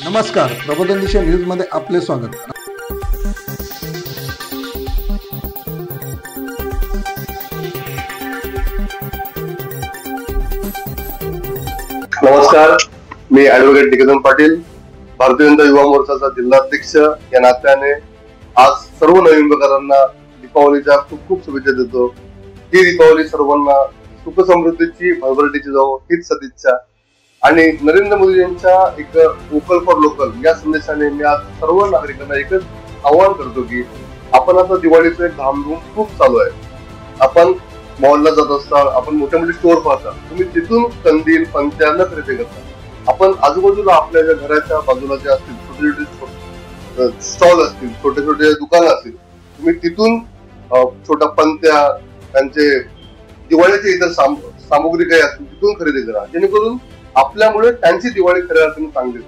नमस्कार, प्रबोधन दिशा न्यूज मध्ये आपले स्वागत। नमस्कार, मी ॲडव्होकेट निकेतन पाटील, भारतीय जनता युवा मोर्चाचा जिल्हाध्यक्ष या नात्याने आज सर्व नवीनकरांना दीपावलीच्या खूप खूप शुभेच्छा देतो। ही दीपावली सर्वांना सुख समृद्धीची भरभराटीची जावो हीच सदिच्छा। आणि नरेंद्र मोदी यांच्या एक वोकल फॉर लोकल या संदेशाने मी आज सर्व नागरिकांना एकच आवाहन करतो की आपण आता दिवाळीचं एक धामधूम खूप चालू आहे। आपण मॉलला जात असता, आपण मोठे मोठे स्टोर पाहता, तुम्ही तिथून कंदील पंत्या खरेदी करता। आपण आजूबाजूला आपल्या घराच्या बाजूला जे असतील छोटे छोटे स्टॉल असतील, छोटे छोटे दुकानं असतील, तुम्ही तिथून छोट्या पंत्या, त्यांचे दिवाळीचे इतर सामुग्री काही असतील तिथून खरेदी करा, जेणेकरून आपल्यामुळे त्यांची दिवाळी खऱ्या अर्थाने चांगली होईल।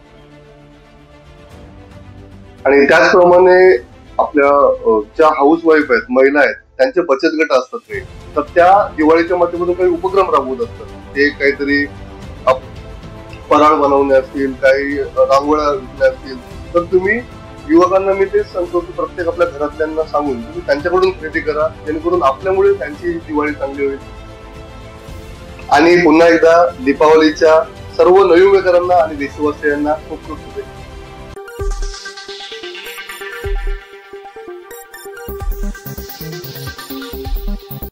आणि त्याचप्रमाणे आपल्या ज्या हाऊस वाईफ आहेत, महिला आहेत, त्यांचे बचत गट असतात काही, तर त्या दिवाळीच्या माध्यमातून काही उपक्रम राबवत असतात। ते काहीतरी फराळ बनवणे असतील, काही रांगोळ्या विकणे असतील, तर तुम्ही युवकांना मी तेच सांगतो की प्रत्येक आपल्या घरातल्यांना सांगून तुम्ही त्यांच्याकडून खरेदी करा, जेणेकरून आपल्यामुळे त्यांची दिवाळी चांगली होईल। आणि पुन्हा एकदा दीपावलीच्या सर्व नवीनकरांना आणि देशवासियांना खूप खूप शुभेच्छा।